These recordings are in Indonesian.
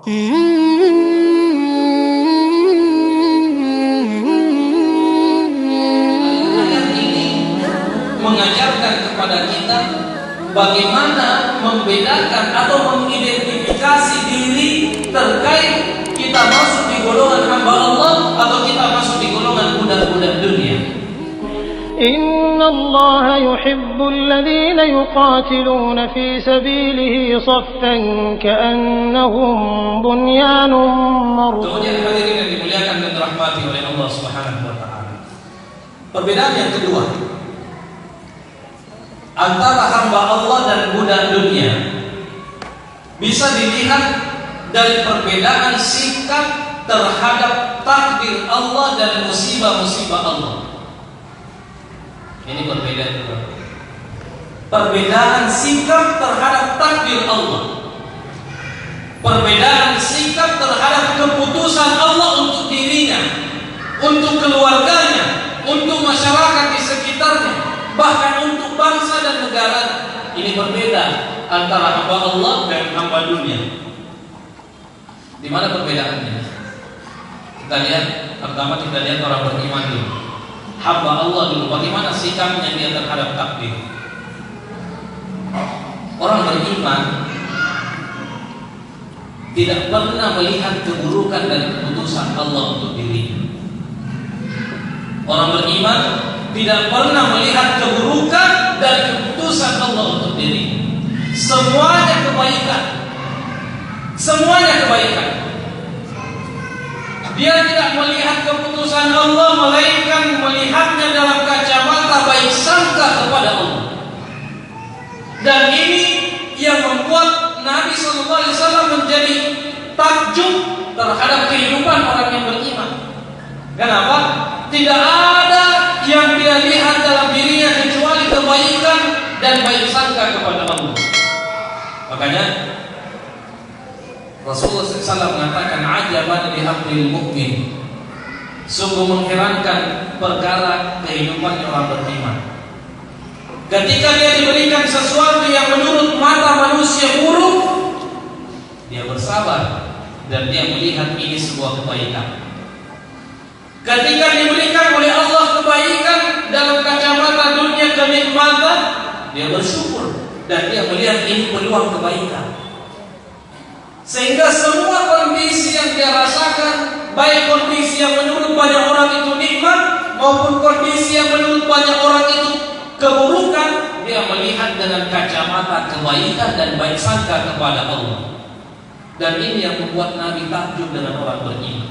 Ayat ini mengajarkan kepada kita bagaimana membedakan atau mengidentifikasi diri terkait kita masuk di golongan hamba Allah atau kita masuk di golongan budak-budak dunia. Inna Allah yuhibbu alladhina yuqatiluna fi sabilihi saffan ka'annahum bunyanun marsus. Kemudian hadirin yang dimuliakan dan dirahmati oleh Allah Subhanahu wa taala. Perbedaan yang kedua antara hamba Allah dan budak dunia bisa dilihat dari perbedaan sikap terhadap takdir Allah dan musibah-musibah Allah. Ini perbedaan. Perbedaan sikap terhadap takdir Allah. Perbedaan sikap terhadap keputusan Allah untuk dirinya, untuk keluarganya, untuk masyarakat di sekitarnya, bahkan untuk bangsa dan negara. Ini berbeda antara hamba Allah dan hamba dunia. Di mana perbedaannya? Kita lihat, pertama kita lihat orang beriman dulu. Hamba Allah dulu, bagaimana sikapnya dia terhadap takdir. Orang beriman tidak pernah melihat keburukan dari keputusan Allah untuk dirinya. Orang beriman tidak pernah melihat keburukan dari keputusan Allah untuk dirinya. Semuanya kebaikan. Semuanya kebaikan. Dia tidak melihat keputusan Allah, melainkan melihatnya dalam kacamata baik sangka kepada Allah. Dan ini yang membuat Nabi SAW menjadi takjub terhadap kehidupan orang yang beriman. Kenapa? Tidak ada yang dia lihat dalam dirinya kecuali kebaikan dan baik sangka kepada Allah. Makanya Rasulullah SAW mengatakan, ajaban li amril mu'min, sungguh mengherankan perkara kehidupan orang beriman. Ketika dia diberikan sesuatu yang menurut mata manusia buruk, dia bersabar dan dia melihat ini sebuah kebaikan. Ketika diberikan oleh Allah kebaikan dalam kacamata dunia kenikmatan, dia bersyukur dan dia melihat ini peluang kebaikan. Sehingga semua kondisi yang dia rasakan, baik kondisi yang menurut banyak orang itu nikmat maupun kondisi yang menurut banyak orang itu keburukan, dia melihat dengan kacamata kebaikan dan baik sangka kepada Allah. Dan ini yang membuat Nabi takjub dengan orang beriman.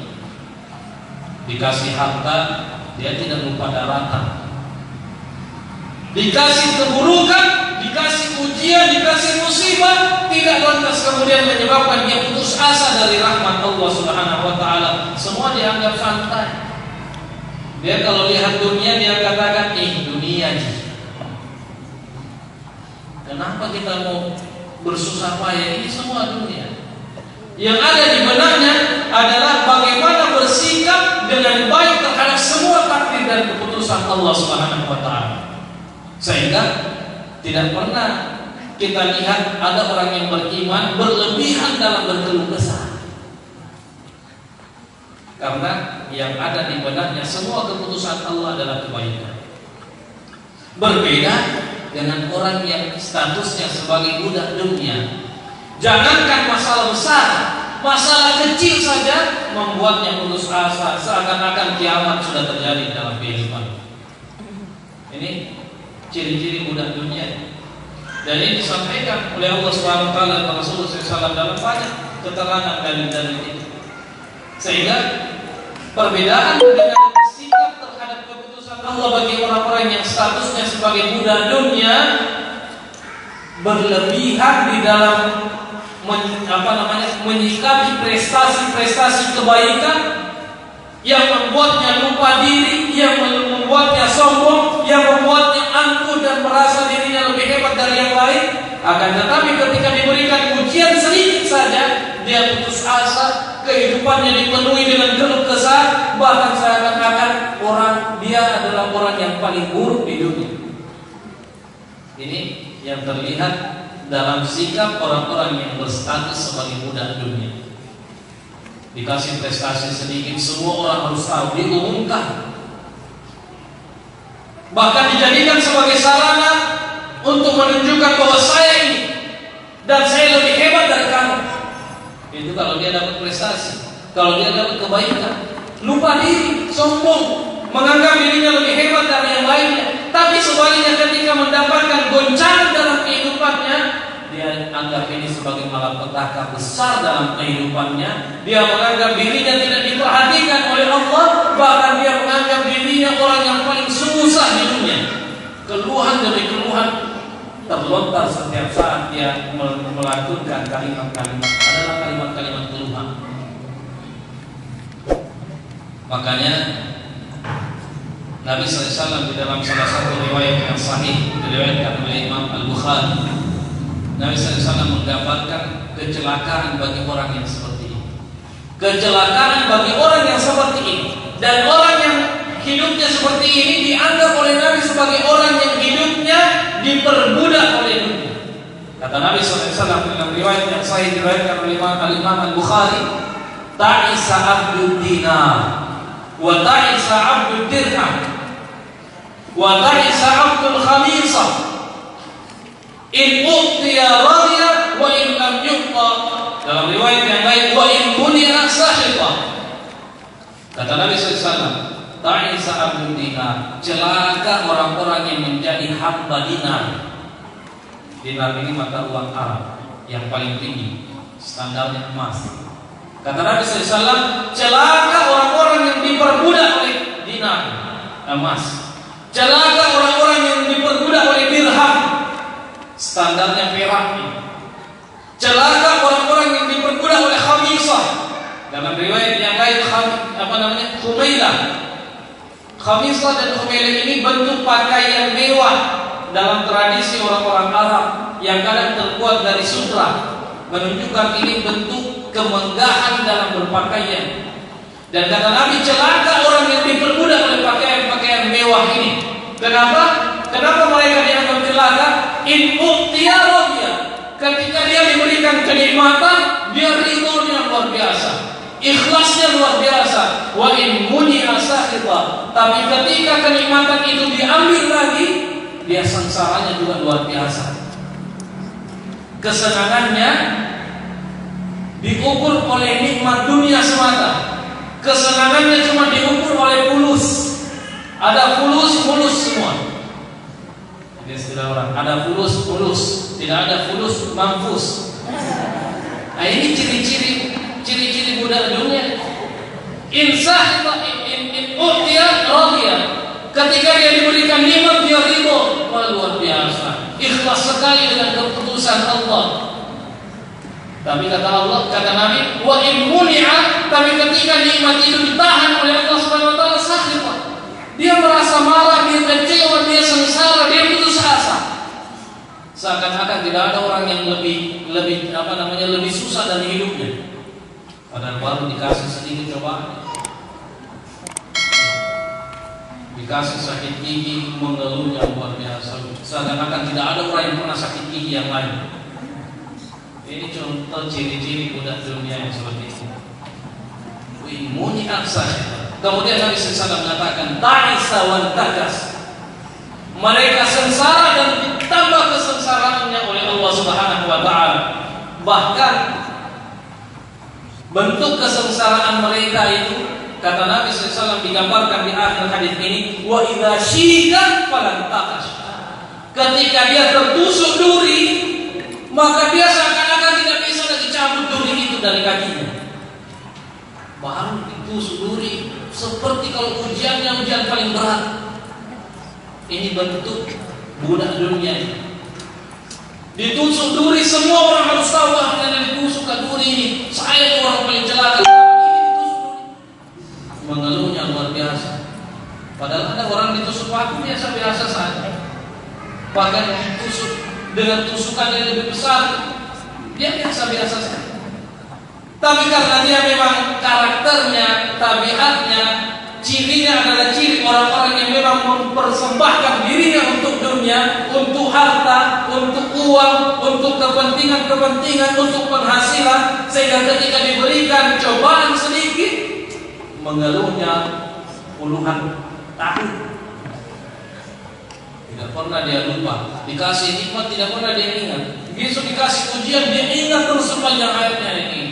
Dikasih harta, dia tidak lupa daratan. Dikasih keburukan, dikasih ujian, dikasih musibah, tidak lantas kemudian menyebabkan dia putus asa dari rahmat Allah Subhanahu wa taala. Semua dianggap santai. Dia kalau lihat dunia dia katakan, dunia aja. Kenapa kita mau bersusah payah? Ini semua dunia. Yang ada di benaknya adalah bagaimana bersikap dengan baik terhadap semua takdir dan keputusan Allah Subhanahu wa taala. Sehingga tidak pernah kita lihat ada orang yang beriman berlebihan dalam berkeluh kesah. Karena yang ada di benaknya semua keputusan Allah adalah kebaikan. Berbeda dengan orang yang statusnya sebagai budak dunia. Jangankan masalah besar, masalah kecil saja membuatnya putus asa, seakan-akan kiamat sudah terjadi dalam kehidupan. Ini ciri-ciri budak dunia. Dan ini disampaikan oleh Allah Subhanahu wa taala dan Rasulullah SAW dalam banyak keterangan dalil-dalil ini. Sehingga perbedaan dengan sikap terhadap keputusan Allah bagi orang-orang yang statusnya sebagai budak dunia berlebihan di dalam menyikapi prestasi-prestasi kebaikan yang membuatnya lupa diri, yang membuatnya sombong, yang membuatnya angkuh dan merasa dirinya lebih hebat dari yang lain. Akan tetapi ketika diberikan ujian sedikit saja, dia putus asa, kehidupannya dipenuhi dengan keluh kesah, bahkan seakan-akan dia adalah orang yang paling buruk di dunia. Ini yang terlihat dalam sikap orang-orang yang berstatus sebagai budak dunia. Dikasih prestasi sedikit, semua orang harus tahu, diumumkan. Bahkan dijadikan sebagai sarana untuk menunjukkan bahwa saya ini dan saya lebih hebat dari kamu. Itu kalau dia dapat prestasi, kalau dia dapat kebaikan. Lupa diri, sombong, menganggap dirinya lebih hebat dari yang lainnya. Tapi sebaliknya ketika mendapatkan goncangan dalam kehidupannya, dia anggap ini sebagai malapetaka besar dalam kehidupannya. Dia menganggap dirinya tidak diperhatikan oleh Allah, bahkan dia menganggap dirinya orang yang paling susah di dunia. Keluhan demi keluhan terlontar setiap saat dia melakukan kalimat-kalimat, adalah kalimat-kalimat keluhan. Makanya Nabi SAW di dalam salah satu riwayat yang sahih diriwayatkan oleh Imam Al-Bukhari, Nabi SAW menggambarkan kecelakaan bagi orang yang seperti ini. Kecelakaan bagi orang yang seperti ini. Dan orang yang hidupnya seperti ini dianggap oleh Nabi sebagai orang yang hidupnya diperbudak oleh dunia. Kata Nabi SAW dalam riwayat yang sahih diriwayatkan oleh Imam Al-Bukhari, ta'isa abdud dinar wa ta'isa abdud dirham wa ta'isa abdul khamisah in uqtiya radiya wa in lam yuqta. Dalam riwayat yang lain, wa in bunia sahita. Kata Nabi SAW, ta'isa abdul dinar, celaka orang-orang yang menjadi hamba dinar. Dinar ini mata uang Arab yang paling tinggi, standarnya emas. Kata Nabi SAW, celaka orang-orang yang diperbudak oleh dinar, emas. Celaka orang-orang yang diperbudak oleh dirham, standarnya perak. Celaka orang-orang yang diperbudak oleh khamisah. Dalam riwayat yang lain, khumailah. Khamisah dan khumailah ini bentuk pakaian mewah dalam tradisi orang-orang Arab yang kadang terbuat dari sutra, menunjukkan ini bentuk kemegahan dalam berpakaian. Dan kata Nabi, celaka orang yang diperbudak oleh pakaian-pakaian mewah ini. Kenapa? Kenapa mereka dianggap celaka? In uqtiya radiya. Ketika dia diberikan kenikmatan, dia ridhonya luar biasa, ikhlasnya luar biasa. Wa in munia sakhita. Tapi ketika kenikmatan itu diambil lagi, dia sengsaranya juga luar biasa. Kesenangannya diukur oleh nikmat dunia semata. Kesenangannya cuma diukur oleh fulus. Ada fulus, mulus semua. Ini istilah orang. Ada fulus, mulus. Tidak ada fulus, mampus. Nah, ini ciri-ciri budak dunia. Insah in uqtiya radiya. Ketika dia diberikan nikmat, dia ridho. Luar biasa, ikhlas sekali dengan keputusan Allah. Tapi kata Allah, kata Nabi, wa in muni'a, tapi ketika nikmat itu ditahan oleh Allah Subhanahu wa taala, sakhita. Dia merasa marah, dia kecewa, dia sengsara, dia putus asa. Seakan-akan tidak ada orang yang lebih susah dari hidupnya. Padahal baru dikasih sedikit cobaan, dikasih sakit gigi, mengeluhnya luar biasa. Seakan-akan tidak ada orang yang pernah sakit gigi yang lain. Ini contoh ciri-ciri budak dunia yang seperti ini. Wimuni aksa. Kemudian Nabi SAW mengatakan, ta'isa wan takas. Mereka sengsara dan ditambah kesengsaraannya oleh Allah Subhanahu wa taala. Bahkan bentuk kesengsaraan mereka itu, kata Nabi SAW digambarkan di akhir hadis ini, wa idza syika falan taqash. Ketika dia tertusuk duri, maka dia seakan-akan tidak bisa lagi cabut duri itu dari kakinya. Baru ditusuk duri, seperti kalau ujiannya ujian paling berat. Ini bentuk budak dunia. Ditusuk duri, semua orang harus tahu karena ditusuk ke duri ini. Saya orang paling celaka. Ini ditusuk duri. Mengeluhnya luar biasa. Padahal ada orang ditusuk paku biasa-biasa saja. Bahkan ditusuk dengan tusukan yang lebih besar, dia biasa-biasa saja. Tapi karena dia memang karakternya, tabiatnya, cirinya adalah ciri orang-orang yang memang mempersembahkan dirinya untuk dunia, untuk harta, untuk uang, untuk kepentingan-kepentingan, untuk penghasilan, sehingga ketika diberikan cobaan sedikit mengeluhnya puluhan tahun. Tidak pernah dia lupa. Dikasih nikmat tidak pernah dia ingat. Besok dikasih ujian dia ingat terus sepanjang hayatnya ini.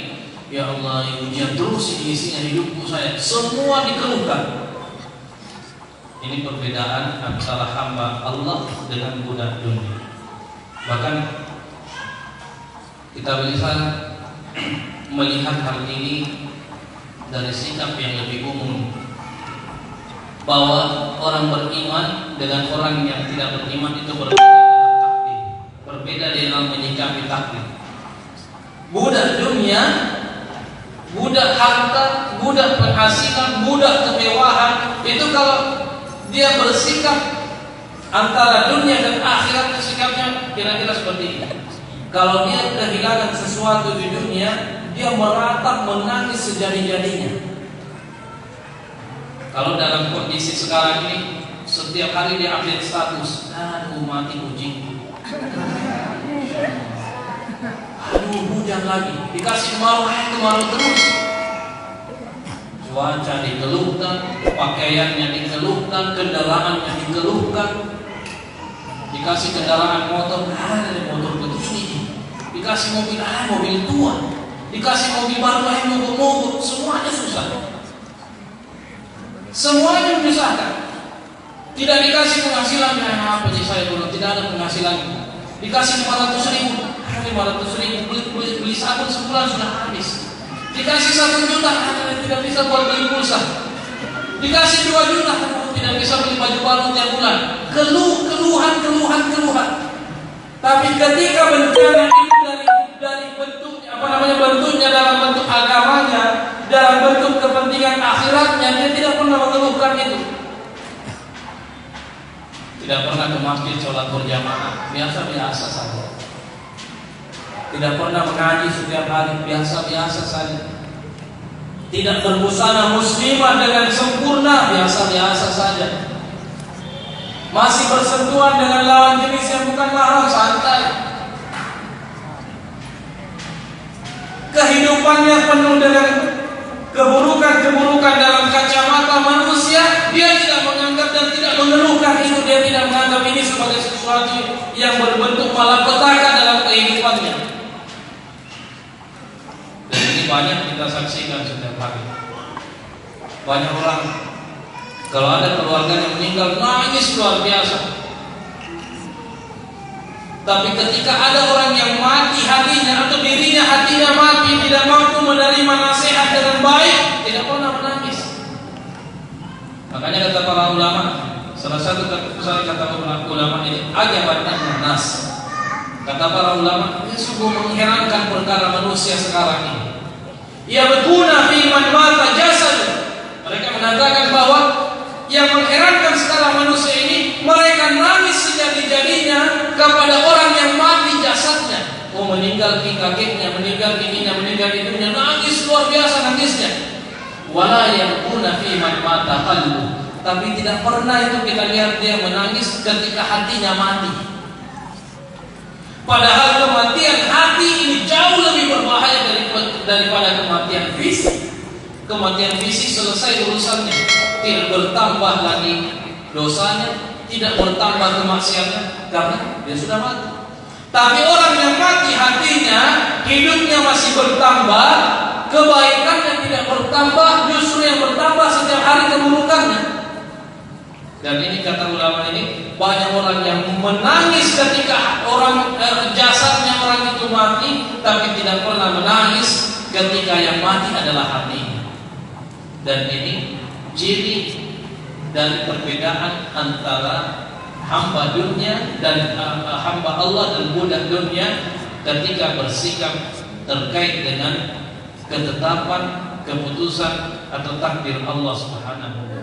Ya Allah, ujian terus ini isinya hidupku saya. Semua dikeluhkan. Ini perbedaan antara hamba Allah dengan budak dunia. Bahkan kita bisa melihat hal ini dari sikap yang lebih umum, bahwa orang beriman dengan orang yang tidak beriman itu berbeda dalam takdir, berbeda dalam menyikapi takdir. Budak dunia, budak harta, budak penghasilan, budak kemewahan, itu kalau dia bersikap antara dunia dan akhirat, sikapnya kira-kira seperti ini. Kalau dia kehilangan sesuatu di dunia, dia meratap menangis sejadi-jadinya. Kalau dalam kondisi sekarang ini, setiap hari dia update status, aduh mati kucingku, aduh hujan lagi, dikasih kemarau terus. Cuaca dikeluhkan, pakaiannya dikeluhkan, kendaraannya dikeluhkan. Dikasih kendaraan motor, motor begini. Dikasih mobil, mobil tua. Dikasih mobil baru, mogok-mogok. Semuanya susah. Semuanya menyusahkan. Tidak dikasih penghasilan, apa sih saya dulu, tidak ada penghasilan. Dikasih 500.000, 500.000 beli sabun sebulan sudah habis. Dikasih 1 juta, tidak bisa buat beli pulsa. Dikasih 2 juta, tidak bisa beli baju baru tiap bulan. Keluhan. Tapi ketika bencana itu dari bentuk bentuknya dalam bentuk agamanya, dalam bentuk kepentingan akhiratnya, dia tidak pernah mengeluhkan itu. Tidak pernah ke masjid sholat berjamaah, biasa-biasa saja. Tidak pernah mengaji setiap hari, biasa-biasa saja. Tidak berbusana muslimah dengan sempurna, biasa-biasa saja. Masih bersentuhan dengan lawan jenis yang bukan mahram, santai. Kehidupannya penuh dengan keburukan dalam kacamata manusia. Dia tidak menganggap dan tidak mengeluhkan itu. Dia tidak menganggap ini sebagai sesuatu yang berbentuk malapetaka dalam kehidupannya. Dan ini banyak kita saksikan setiap hari. Banyak orang, kalau ada keluarga yang meninggal, nangis luar biasa. Tapi ketika ada orang yang mati hatinya atau dirinya hatinya mati, tidak mampu menerima nasihat dengan baik, tidak pernah menangis. Makanya kata para ulama, salah satu kata ulama ini, ajabatnya nas. Kata para ulama, ini sungguh mengherankan perkara manusia sekarang ini. Ya berguna firman mata jasad. Mereka mengatakan bahwa yang mengherankan sekarang manusia ini, mereka nangis sejadi-jadinya kepada orang yang mati jasadnya. Oh, meninggal kakeknya, meninggal ininya, meninggal ibunya, nangis luar biasa nangisnya. Wala yang guna firman mata qalbu. Tapi tidak pernah itu kita lihat dia menangis ketika hatinya mati. Padahal kematian hati ini jauh lebih berbahaya daripada kematian fisik. Kematian fisik selesai urusannya, tidak bertambah lagi dosanya, tidak bertambah kemaksiatannya karena dia sudah mati. Tapi orang yang mati hatinya, hidupnya masih bertambah, kebaikannya tidak bertambah, justru yang bertambah setiap hari keburukannya. Dan ini kata ulama ini, banyak orang yang menangis ketika jasadnya orang itu mati, tapi tidak pernah menangis ketika yang mati adalah hatinya. Dan ini ciri dari perbedaan antara hamba dunia dan hamba Allah dan budak dunia ketika bersikap terkait dengan ketetapan, keputusan atau takdir Allah Subhanahu wa taala.